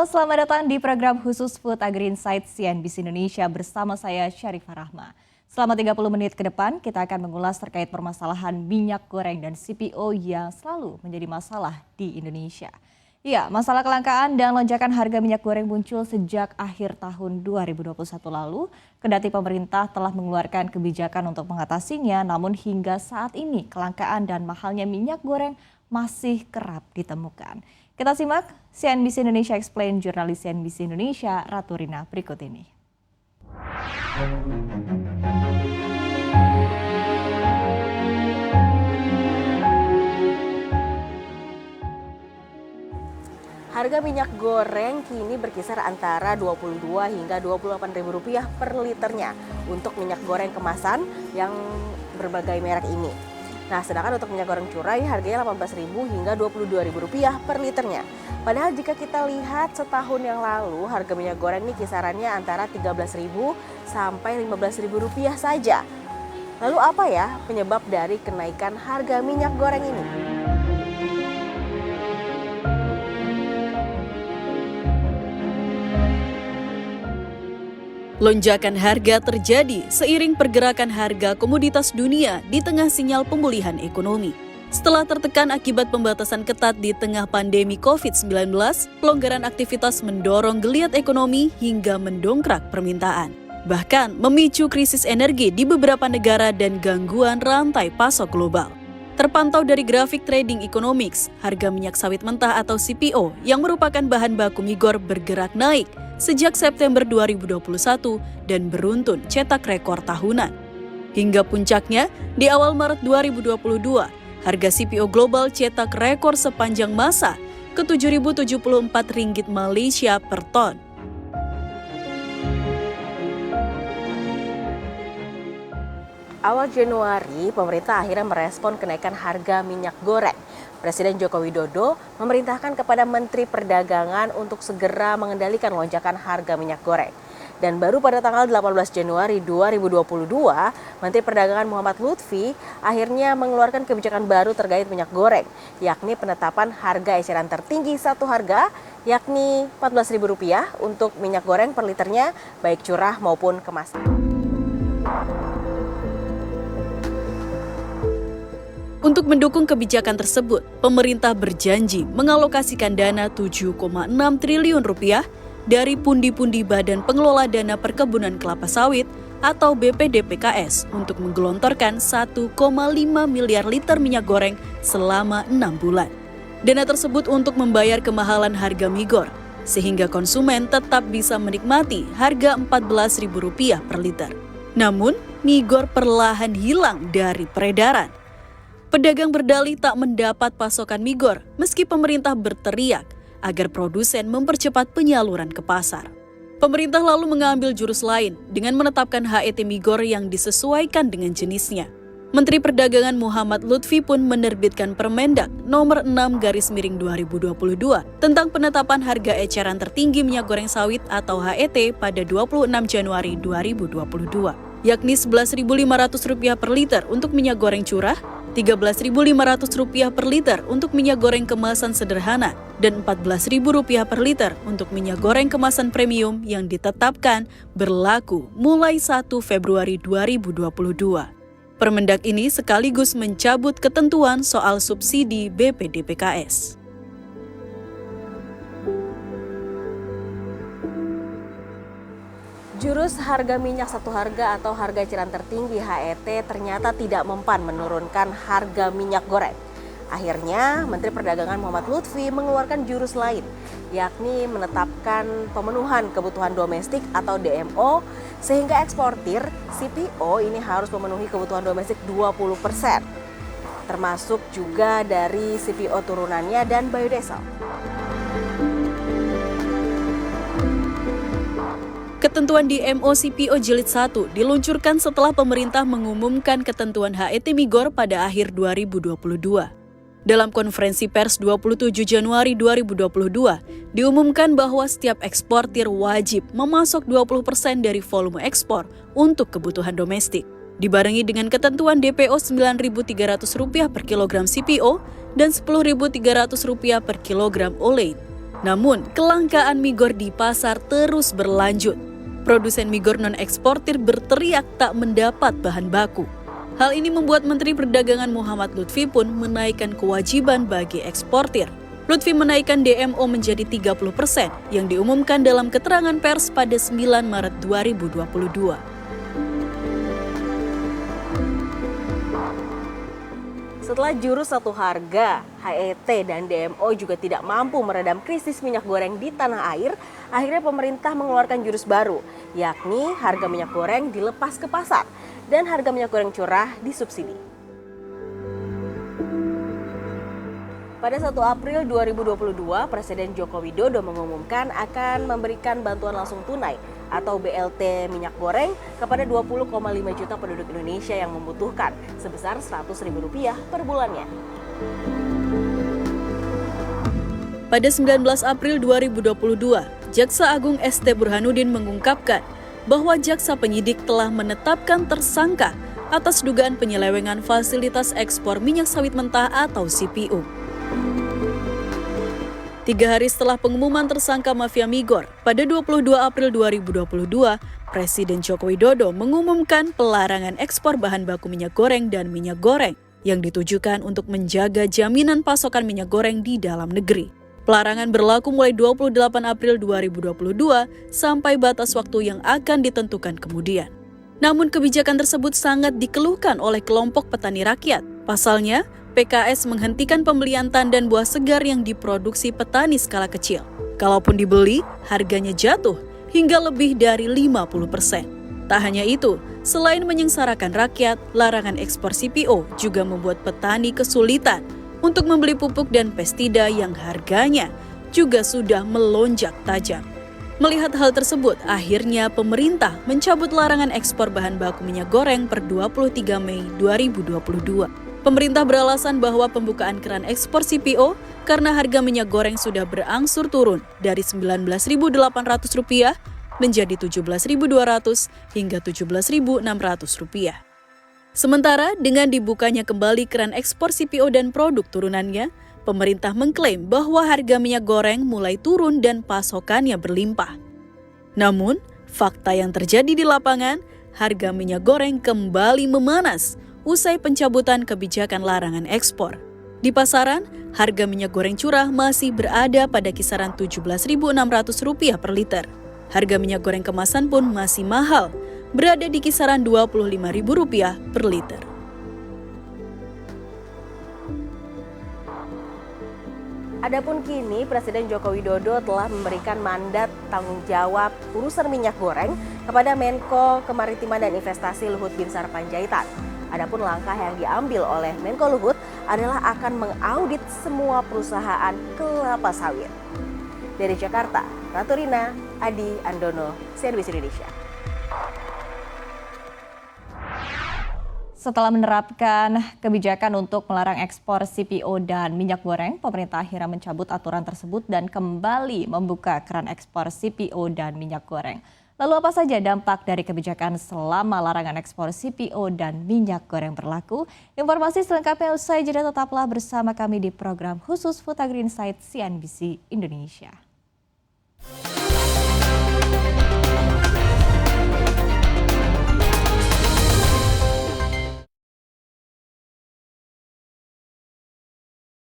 selamat datang di program khusus Food Agri Insight CNBC Indonesia bersama saya Syarifah Rahma. Selama 30 menit ke depan, kita akan mengulas terkait permasalahan minyak goreng dan CPO yang selalu menjadi masalah di Indonesia. Ya, masalah kelangkaan dan lonjakan harga minyak goreng muncul sejak akhir tahun 2021 lalu. Kendati pemerintah telah mengeluarkan kebijakan untuk mengatasinya, namun hingga saat ini kelangkaan dan mahalnya minyak goreng masih kerap ditemukan. Kita simak CNBC Indonesia Explain jurnalis CNBC Indonesia Ratu Rina berikut ini. Harga minyak goreng kini berkisar antara Rp22 hingga Rp28.000 per liternya untuk minyak goreng kemasan yang berbagai merek ini. Nah, sedangkan untuk minyak goreng curah harganya Rp18.000 hingga Rp22.000 per liternya. Padahal jika kita lihat setahun yang lalu harga minyak goreng ini kisarannya antara Rp13.000 sampai Rp15.000 saja. Lalu apa ya penyebab dari kenaikan harga minyak goreng ini? Lonjakan harga terjadi seiring pergerakan harga komoditas dunia di tengah sinyal pemulihan ekonomi. Setelah tertekan akibat pembatasan ketat di tengah pandemi COVID-19, pelonggaran aktivitas mendorong geliat ekonomi hingga mendongkrak permintaan. Bahkan memicu krisis energi di beberapa negara dan gangguan rantai pasok global. Terpantau dari grafik trading economics, harga minyak sawit mentah atau CPO yang merupakan bahan baku migor bergerak naik sejak September 2021 dan beruntun cetak rekor tahunan. Hingga puncaknya, di awal Maret 2022, harga CPO global cetak rekor sepanjang masa ke Rp7.074 Malaysia per ton. Awal Januari, pemerintah akhirnya merespon kenaikan harga minyak goreng. Presiden Joko Widodo memerintahkan kepada Menteri Perdagangan untuk segera mengendalikan lonjakan harga minyak goreng. Dan baru pada tanggal 18 Januari 2022, Menteri Perdagangan Muhammad Lutfi akhirnya mengeluarkan kebijakan baru terkait minyak goreng, yakni penetapan harga eceran tertinggi satu harga, yakni Rp14.000 untuk minyak goreng per liternya, baik curah maupun kemasan. Untuk mendukung kebijakan tersebut, pemerintah berjanji mengalokasikan dana Rp7,6 triliun dari pundi-pundi Badan Pengelola Dana Perkebunan Kelapa Sawit atau BPDPKS untuk menggelontorkan 1,5 miliar liter minyak goreng selama 6 bulan. Dana tersebut untuk membayar kemahalan harga migor, sehingga konsumen tetap bisa menikmati harga Rp14.000 per liter. Namun, migor perlahan hilang dari peredaran. Pedagang berdalih tak mendapat pasokan migor meski pemerintah berteriak agar produsen mempercepat penyaluran ke pasar. Pemerintah lalu mengambil jurus lain dengan menetapkan HET migor yang disesuaikan dengan jenisnya. Menteri Perdagangan Muhammad Lutfi pun menerbitkan Permendak nomor 6/2022 tentang penetapan harga eceran tertinggi minyak goreng sawit atau HET pada 26 Januari 2022, yakni Rp11.500 per liter untuk minyak goreng curah, Rp13.500 per liter untuk minyak goreng kemasan sederhana, dan Rp14.000 per liter untuk minyak goreng kemasan premium yang ditetapkan berlaku mulai 1 Februari 2022. Permendak ini sekaligus mencabut ketentuan soal subsidi BPDPKS. Jurus harga minyak satu harga atau harga eceran tertinggi HET ternyata tidak mempan menurunkan harga minyak goreng. Akhirnya, Menteri Perdagangan Muhammad Lutfi mengeluarkan jurus lain, yakni menetapkan pemenuhan kebutuhan domestik atau DMO, sehingga eksportir CPO ini harus memenuhi kebutuhan domestik 20%, termasuk juga dari CPO turunannya dan biodiesel. Ketentuan DMO CPO Jilid 1 diluncurkan setelah pemerintah mengumumkan ketentuan HET migor pada akhir 2022. Dalam konferensi pers 27 Januari 2022, diumumkan bahwa setiap eksportir wajib memasok 20% dari volume ekspor untuk kebutuhan domestik. Dibarengi dengan ketentuan DPO Rp9.300 per kilogram CPO dan Rp10.300 per kilogram olein. Namun, kelangkaan migor di pasar terus berlanjut. Produsen migor non-eksportir berteriak tak mendapat bahan baku. Hal ini membuat Menteri Perdagangan Muhammad Lutfi pun menaikkan kewajiban bagi eksportir. Lutfi menaikkan DMO menjadi 30% yang diumumkan dalam keterangan pers pada 9 Maret 2022. Setelah jurus satu harga, HET dan DMO juga tidak mampu meredam krisis minyak goreng di tanah air, akhirnya pemerintah mengeluarkan jurus baru, yakni harga minyak goreng dilepas ke pasar dan harga minyak goreng curah disubsidi. Pada 1 April 2022, Presiden Joko Widodo mengumumkan akan memberikan bantuan langsung tunai atau BLT minyak goreng kepada 20,5 juta penduduk Indonesia yang membutuhkan sebesar Rp100.000 per bulannya. Pada 19 April 2022, Jaksa Agung ST Burhanuddin mengungkapkan bahwa jaksa penyidik telah menetapkan tersangka atas dugaan penyelewengan fasilitas ekspor minyak sawit mentah atau CPO. 3 hari setelah pengumuman tersangka mafia migor, pada 22 April 2022, Presiden Joko Widodo mengumumkan pelarangan ekspor bahan baku minyak goreng dan minyak goreng yang ditujukan untuk menjaga jaminan pasokan minyak goreng di dalam negeri. Pelarangan berlaku mulai 28 April 2022 sampai batas waktu yang akan ditentukan kemudian. Namun kebijakan tersebut sangat dikeluhkan oleh kelompok petani rakyat. Pasalnya, PKS menghentikan pembelian tandan buah segar yang diproduksi petani skala kecil. Kalaupun dibeli, harganya jatuh hingga lebih dari 50%. Tak hanya itu, selain menyengsarakan rakyat, larangan ekspor CPO juga membuat petani kesulitan untuk membeli pupuk dan pestisida yang harganya juga sudah melonjak tajam. Melihat hal tersebut, akhirnya pemerintah mencabut larangan ekspor bahan baku minyak goreng per 23 Mei 2022. Pemerintah beralasan bahwa pembukaan keran ekspor CPO karena harga minyak goreng sudah berangsur turun dari Rp19.800 menjadi Rp17.200 hingga Rp17.600. Sementara dengan dibukanya kembali keran ekspor CPO dan produk turunannya, pemerintah mengklaim bahwa harga minyak goreng mulai turun dan pasokannya berlimpah. Namun, fakta yang terjadi di lapangan, harga minyak goreng kembali memanas usai pencabutan kebijakan larangan ekspor. Di pasaran, harga minyak goreng curah masih berada pada kisaran Rp17.600 per liter. Harga minyak goreng kemasan pun masih mahal, berada di kisaran Rp25.000 per liter. Adapun kini Presiden Joko Widodo telah memberikan mandat tanggung jawab urusan minyak goreng kepada Menko Kemaritiman dan Investasi Luhut Binsar Panjaitan. Adapun langkah yang diambil oleh Menko Luhut adalah akan mengaudit semua perusahaan kelapa sawit. Dari Jakarta, Ratu Rina, Adi Andono, CNBC Indonesia. Setelah menerapkan kebijakan untuk melarang ekspor CPO dan minyak goreng, pemerintah akhirnya mencabut aturan tersebut dan kembali membuka keran ekspor CPO dan minyak goreng. Lalu apa saja dampak dari kebijakan selama larangan ekspor CPO dan minyak goreng berlaku? Informasi selengkapnya usai jeda, tetaplah bersama kami di program khusus Food Agri Insight CNBC Indonesia.